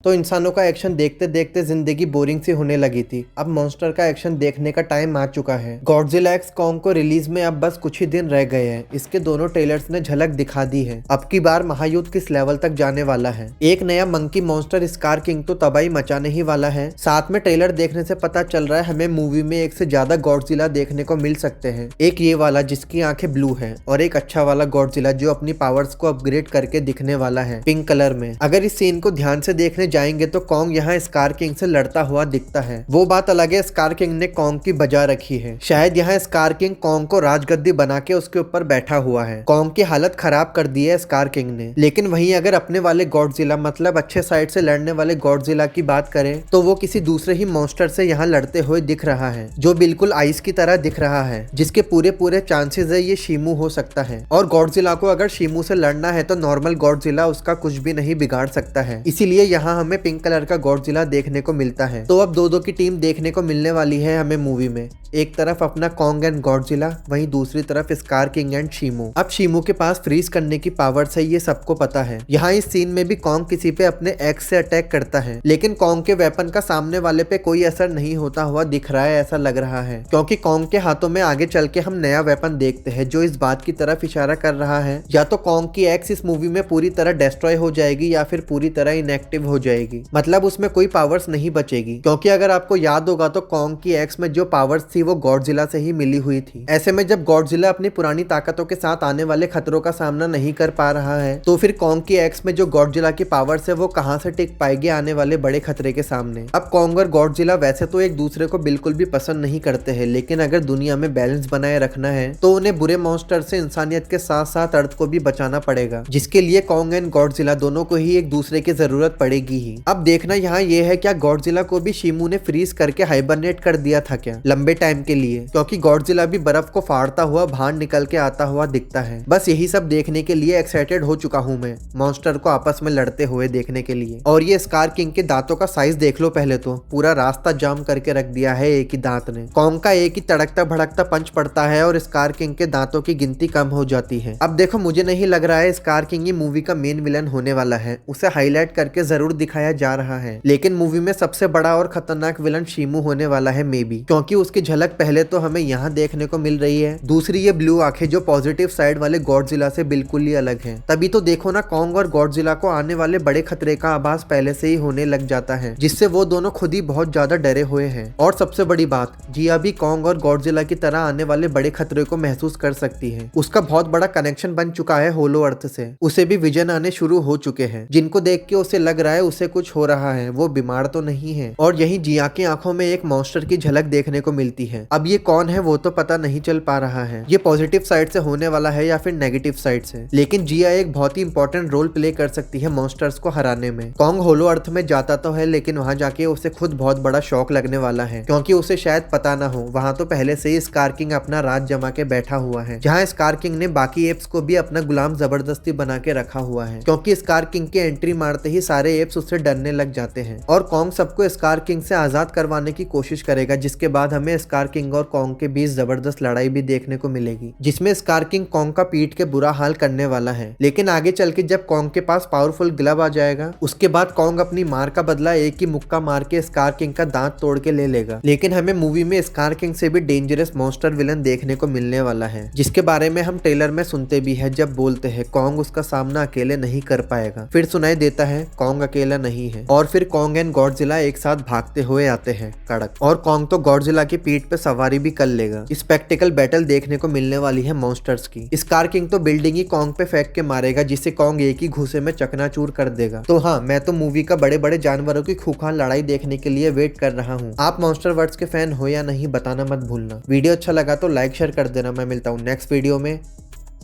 तो इंसानों का एक्शन देखते देखते जिंदगी बोरिंग सी होने लगी थी। अब मॉन्स्टर का एक्शन देखने का टाइम आ चुका है। गॉडजिला एक्स कॉन्ग को रिलीज में अब बस कुछ ही दिन रह गए हैं। इसके दोनों ट्रेलर्स ने झलक दिखा दी है। अब की बार महायुद्ध किस लेवल तक जाने वाला है। एक नया मंकी मॉन्स्टर स्कार किंग तो तबाही मचाने ही वाला है। साथ में ट्रेलर देखने से पता चल रहा है हमें मूवी में एक से ज्यादा गॉडजिला देखने को मिल सकते हैं। एक ये वाला जिसकी आंखें ब्लू है और एक अच्छा वाला गॉडजिला जो अपनी पावर्स को अपग्रेड करके दिखने वाला है पिंक कलर में। अगर इस सीन को ध्यान से देखने जाएंगे तो कॉन्ग यहाँ स्कार किंग से लड़ता हुआ दिखता है। वो बात अलग है, स्कार किंग ने कॉन्ग की बजा रखी है। शायद यहाँ स्कार किंग कॉन्ग को राजगद्दी बना के उसके ऊपर बैठा हुआ है। कॉन्ग की हालत खराब कर दी है स्कार किंग ने। लेकिन वहीं अगर अपने वाले गॉडजिला मतलब अच्छे साइड से लड़ने वाले गॉडजिला की बात करें तो वो किसी दूसरे ही मॉन्स्टर से यहाँ लड़ते हुए दिख रहा है जो बिल्कुल आइस की तरह दिख रहा है, जिसके पूरे चांसेस है ये शीमू हो सकता है। और गॉडजिला को अगर शीमू से लड़ना है तो नॉर्मल गॉडजिला उसका कुछ भी नहीं बिगाड़ सकता है। इसीलिए यहाँ हमें पिंक कलर का गॉडजिला देखने को मिलता है। तो अब दो की टीम देखने को मिलने वाली है हमें मूवी में। एक तरफ अपना कॉन्ग एंड गॉडजिला, वहीं दूसरी तरफ स्कार किंग एंड शीमू। अब शीमू के पास फ्रीज करने की पावर्स है, ये सबको पता है। यहाँ इस सीन में भी कॉन्ग किसी पे अपने एक्स से अटैक करता है, लेकिन कॉन्ग के वेपन का सामने वाले पे कोई असर नहीं होता हुआ दिख रहा है, ऐसा लग रहा है। क्योंकि कॉन्ग के हाथों में आगे चल के हम नया वेपन देखते हैं जो इस बात की तरफ इशारा कर रहा है या तो कॉन्ग की एक्स इस मूवी में पूरी तरह डिस्ट्रॉय हो जाएगी या फिर पूरी तरह इनएक्टिव हो जाएगी। मतलब उसमें कोई पावर्स नहीं बचेगी। क्योंकि अगर आपको याद होगा तो कॉन्ग की एक्स में जो पावर्स थी वो गॉडजिला से ही मिली हुई थी। ऐसे में जब गॉडजिला अपनी पुरानी ताकतों के साथ आने वाले खतरों का सामना नहीं कर पा रहा है तो फिर कॉन्ग की एक्स में जो गॉडजिला की पावर्स है वो कहां से टिक पाएगी आने वाले बड़े खतरे के सामने। अब कॉन्ग और गॉडजिला वैसे तो एक दूसरे को बिल्कुल भी पसंद नहीं करते हैं, लेकिन अगर दुनिया में बैलेंस बनाए रखना है तो उन्हें बुरे मॉन्स्टर से इंसानियत के साथ साथ अर्थ को भी बचाना पड़ेगा, जिसके लिए कॉन्ग एंड गॉडजिला दोनों को ही एक दूसरे की जरूरत पड़ेगी ही। अब देखना यहाँ ये है क्या गॉडजिला को भी शीमू ने फ्रीज करके हाइबरनेट कर दिया था क्या लंबे टाइम के लिए, क्योंकि गॉडजिला भी बर्फ को फाड़ता हुआ बाहर निकल के आता हुआ दिखता है। बस यही सब देखने के लिए एक्साइटेड हो चुका हूँ मैं, मॉन्स्टर को आपस में लड़ते हुए देखने के लिए। और ये स्कार किंग के दांतों का साइज देख लो पहले तो, पूरा रास्ता जाम करके रख दिया है एक ही दांत ने। कॉन्ग का एक ही तड़कता भड़कता पंच पड़ता है और स्कार किंग के दांतों की गिनती कम हो जाती है। अब देखो मुझे नहीं लग रहा है स्कार किंग ही मूवी का मेन विलन होने वाला है, उसे हाईलाइट करके जरूर दिखाया जा रहा है। लेकिन मूवी में सबसे बड़ा और खतरनाक विलन शीमू होने वाला है मे बी, क्योंकि उसकी झलक पहले तो हमें यहाँ देखने को मिल रही है। दूसरी ये ब्लू आंखें जो पॉजिटिव साइड वाले गॉडजिला से बिल्कुल ही अलग है। तभी तो देखो ना कॉन्ग और गॉडजिला को आने वाले बड़े खतरे का आभास पहले से ही होने लग जाता है, जिससे वो दोनों खुद ही बहुत ज्यादा डरे हुए हैं। और सबसे बड़ी बात, जिया भी कॉन्ग और गॉडजिला की तरह आने वाले बड़े खतरे को महसूस कर सकती है। उसका बहुत बड़ा कनेक्शन बन चुका है होलो अर्थ से, उसे भी विजन आने शुरू हो चुके हैं जिनको देख के उसे लग रहा है उसे कुछ हो रहा है, वो बीमार तो नहीं है। और यही जिया की आंखों में एक मॉन्स्टर की झलक देखने को मिलती है। अब ये कौन है वो तो पता नहीं चल पा रहा है, ये पॉजिटिव साइड से होने वाला है या फिर नेगेटिव साइड से। लेकिन जिया एक बहुत ही इंपॉर्टेंट रोल प्ले कर सकती है मॉन्स्टर्स को हराने में। कॉन्ग होलो अर्थ में जाता तो है लेकिन वहां जाके उसे खुद बहुत बड़ा शॉक लगने वाला है, क्योंकि उसे शायद पता ना हो वहां तो पहले से ही स्कार किंग अपना राज जमा के बैठा हुआ है, जहाँ स्कार किंग ने बाकी एप्स को भी अपना गुलाम जबरदस्ती बना के रखा हुआ है। क्योंकि स्कार किंग के एंट्री मारते ही सारे एप्स उससे डरने लग जाते हैं और कॉन्ग सबको स्कार किंग से आजाद करवाने की कोशिश करेगा, जिसके बाद हमें स्कार किंग और कॉन्ग के बीच जबरदस्त लड़ाई भी देखने को मिलेगी, जिसमें स्कार किंग कॉन्ग का पीट के बुरा हाल करने वाला है। लेकिन आगे चल के जब कॉन्ग के पास पावरफुल ग्लव आ जाएगा उसके बाद कॉन्ग अपनी मार का बदला एक ही मुक्का मार के स्कार किंग का दांत तोड़ के ले लेगा। लेकिन हमें मूवी में स्कार किंग से भी डेंजरस मॉन्स्टर विलन देखने को मिलने वाला है, जिसके बारे में हम ट्रेलर में सुनते भी है जब बोलते हैं कॉन्ग उसका सामना अकेले नहीं कर पाएगा, फिर सुनाई देता है कॉन्ग अकेला नहीं है, और फिर कॉन्ग एंड गॉडजिला एक साथ भागते हुए आते हैं कड़क, और कॉन्ग तो गॉडजिला की पीठ पे सवारी भी कर लेगा। स्पेक्टिकल बैटल देखने को मिलने वाली है मॉन्स्टर्स की। स्कार किंग तो बिल्डिंग ही कॉन्ग पे फेंक के मारेगा, जिसे कॉन्ग एक ही घूसे में चकनाचूर कर देगा। तो हाँ, मैं तो मूवी का बड़े बड़े जानवरों की खूंखार लड़ाई देखने के लिए वेट कर रहा हूँ। आप मॉन्स्टर वर्ड्स के फैन हो या नहीं बताना मत भूलना। वीडियो अच्छा लगा तो लाइक शेयर कर देना। मैं मिलता हूँ नेक्स्ट वीडियो में।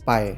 बाय।